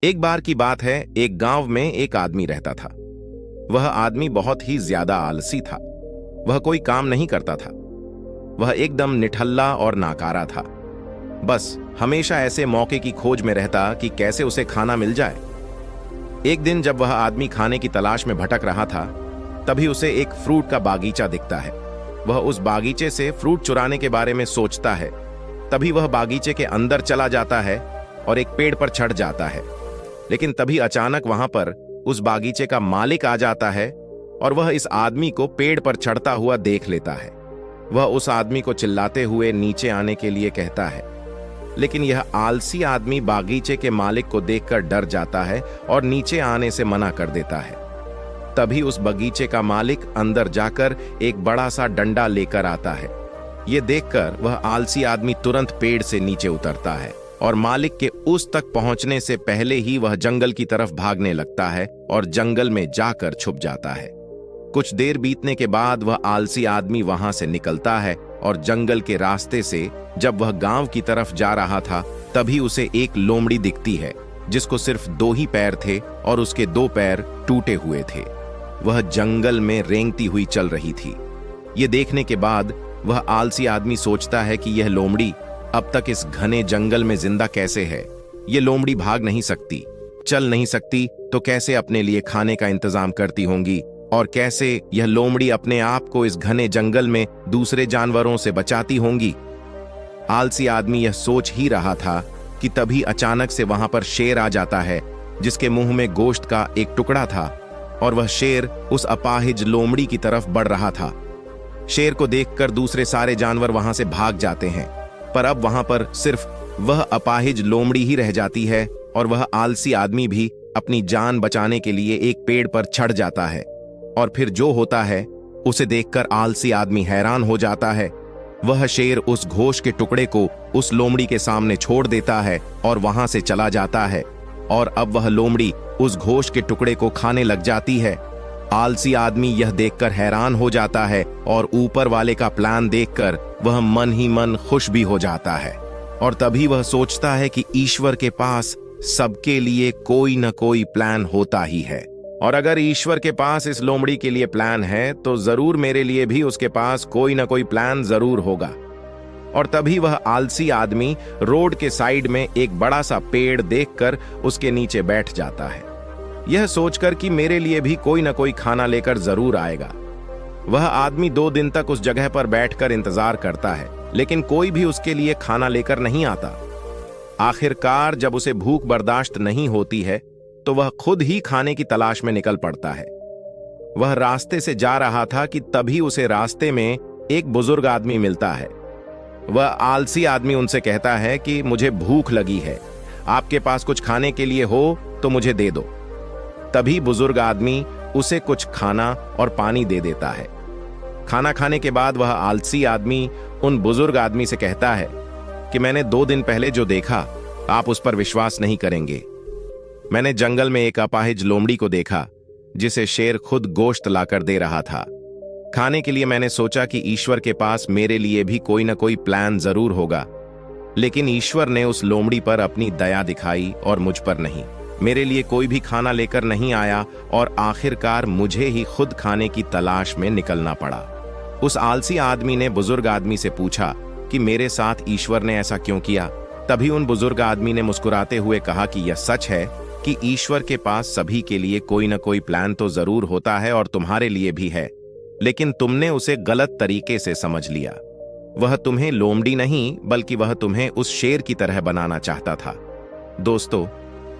एक बार की बात है, एक गांव में एक आदमी रहता था। वह आदमी बहुत ही ज्यादा आलसी था। वह कोई काम नहीं करता था। वह एकदम निठल्ला और नाकारा था। बस हमेशा ऐसे मौके की खोज में रहता कि कैसे उसे खाना मिल जाए। एक दिन जब वह आदमी खाने की तलाश में भटक रहा था, तभी उसे एक फ्रूट का बागीचा दिखता है। वह उस बागीचे से फ्रूट चुराने के बारे में सोचता है। तभी वह बागीचे के अंदर चला जाता है और एक पेड़ पर चढ़ जाता है। लेकिन तभी अचानक वहां पर उस बागीचे का मालिक आ जाता है और वह इस आदमी को पेड़ पर चढ़ता हुआ देख लेता है। वह उस आदमी को चिल्लाते हुए नीचे आने के लिए कहता है, लेकिन यह आलसी आदमी बागीचे के मालिक को देखकर डर जाता है और नीचे आने से मना कर देता है। तभी उस बगीचे का मालिक अंदर जाकर एक बड़ा सा डंडा लेकर आता है। यह देखकर वह आलसी आदमी तुरंत पेड़ से नीचे उतरता है और मालिक के उस तक पहुंचने से पहले ही वह जंगल की तरफ भागने लगता है और जंगल में जाकर छुप जाता है। कुछ देर बीतने के बाद वह आलसी आदमी वहां से निकलता है और जंगल के रास्ते से जब वह गांव की तरफ जा रहा था, तभी उसे एक लोमड़ी दिखती है जिसको सिर्फ 2 ही पैर थे और उसके 2 पैर टूटे हुए थे। वह जंगल में रेंगती हुई चल रही थी। ये देखने के बाद वह आलसी आदमी सोचता है कि यह लोमड़ी अब तक इस घने जंगल में जिंदा कैसे है। ये लोमड़ी भाग नहीं सकती, चल नहीं सकती, तो कैसे अपने लिए खाने का इंतजाम करती होंगी और कैसे यह लोमड़ी अपने आप को इस घने जंगल में दूसरे जानवरों से बचाती होंगी। आलसी आदमी यह सोच ही रहा था कि तभी अचानक से वहां पर शेर आ जाता है, जिसके मुंह में गोश्त का एक टुकड़ा था और वह शेर उस अपाहिज लोमड़ी की तरफ बढ़ रहा था। शेर को देखकर दूसरे सारे जानवर वहां से भाग जाते हैं, पर अब वहां पर सिर्फ वह अपाहिज लोमड़ी ही रह जाती है और वह आलसी आदमी भी अपनी जान बचाने के लिए एक पेड़ पर चढ़ जाता है। और फिर जो होता है उसे देखकर आलसी आदमी हैरान हो जाता है। वह शेर उस घोष के टुकड़े को उस लोमड़ी के सामने छोड़ देता है और वहां से चला जाता है और अब वह लोमड़ी उस घोष के टुकड़े को खाने लग जाती है। आलसी आदमी यह देखकर हैरान हो जाता है और ऊपर वाले का प्लान देखकर वह मन ही मन खुश भी हो जाता है। और तभी वह सोचता है कि ईश्वर के पास सबके लिए कोई न कोई प्लान होता ही है, और अगर ईश्वर के पास इस लोमड़ी के लिए प्लान है तो जरूर मेरे लिए भी उसके पास कोई न कोई प्लान जरूर होगा। और तभी वह आलसी आदमी रोड के साइड में एक बड़ा सा पेड़ देखकर उसके नीचे बैठ जाता है, यह सोचकर कि मेरे लिए भी कोई न कोई खाना लेकर जरूर आएगा। वह आदमी 2 दिन तक उस जगह पर बैठकर इंतजार करता है, लेकिन कोई भी उसके लिए खाना लेकर नहीं आता। आखिरकार जब उसे भूख बर्दाश्त नहीं होती है तो वह खुद ही खाने की तलाश में निकल पड़ता है। वह रास्ते से जा रहा था कि तभी उसे रास्ते में एक बुजुर्ग आदमी मिलता है। वह आलसी आदमी उनसे कहता है कि मुझे भूख लगी है, आपके पास कुछ खाने के लिए हो तो मुझे दे दो। तभी बुजुर्ग आदमी उसे कुछ खाना और पानी दे देता है। खाना खाने के बाद वह आलसी आदमी उन बुजुर्ग आदमी से कहता है कि मैंने 2 दिन पहले जो देखा, आप उस पर विश्वास नहीं करेंगे। मैंने जंगल में एक अपाहिज लोमड़ी को देखा जिसे शेर खुद गोश्त लाकर दे रहा था। खाने के लिए मैंने सोचा कि ईश्वर के पास मेरे लिए भी कोई न कोई प्लान जरूर होगा, लेकिन ईश्वर ने उस लोमड़ी पर अपनी दया दिखाई और मुझ पर नहीं। मेरे लिए कोई भी खाना लेकर नहीं आया और आखिरकार मुझे ही खुद खाने की तलाश में निकलना पड़ा। उस आलसी आदमी ने बुजुर्ग आदमी से पूछा कि मेरे साथ ईश्वर ने ऐसा क्यों किया। तभी उन बुजुर्ग आदमी ने मुस्कुराते हुए कहा कि यह सच है कि ईश्वर के पास सभी के लिए कोई न कोई प्लान तो जरूर होता है और तुम्हारे लिए भी है, लेकिन तुमने उसे गलत तरीके से समझ लिया। वह तुम्हें लोमड़ी नहीं बल्कि वह तुम्हें उस शेर की तरह बनाना चाहता था। दोस्तों,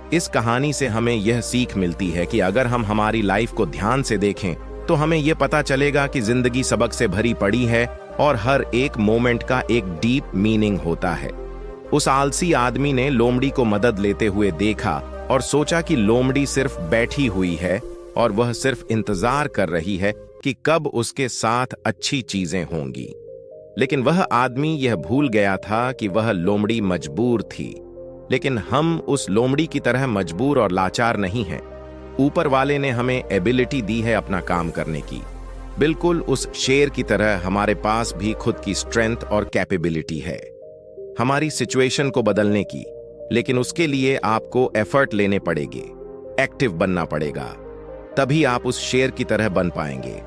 इस कहानी से हमें यह सीख मिलती है कि अगर हम हमारी लाइफ को ध्यान से देखें तो हमें यह पता चलेगा कि जिंदगी सबक से भरी पड़ी है और हर एक मोमेंट का एक डीप मीनिंग होता है। उस आलसी आदमी ने लोमड़ी को मदद लेते हुए देखा और सोचा कि लोमड़ी सिर्फ बैठी हुई है और वह सिर्फ इंतजार कर रही है कि कब उसके साथ अच्छी चीजें होंगी। लेकिन वह आदमी यह भूल गया था कि वह लोमड़ी मजबूर थी, लेकिन हम उस लोमड़ी की तरह मजबूर और लाचार नहीं हैं। ऊपर वाले ने हमें एबिलिटी दी है अपना काम करने की। बिल्कुल उस शेर की तरह हमारे पास भी खुद की स्ट्रेंथ और कैपेबिलिटी है, हमारी सिचुएशन को बदलने की। लेकिन उसके लिए आपको एफर्ट लेने पड़ेंगे, एक्टिव बनना पड़ेगा, तभी आप उस शेर की तरह बन पाएंगे।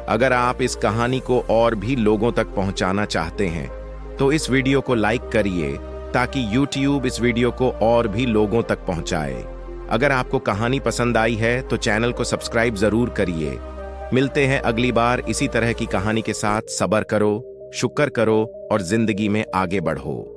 अगर आप इस कहानी को और भी लोगों तक पहुंचाना चाहते हैं तो इस वीडियो को लाइक करिए ताकि YouTube इस वीडियो को और भी लोगों तक पहुंचाए। अगर आपको कहानी पसंद आई है तो चैनल को सब्सक्राइब जरूर करिए। मिलते हैं अगली बार इसी तरह की कहानी के साथ। सब्र करो, शुक्र करो और जिंदगी में आगे बढ़ो।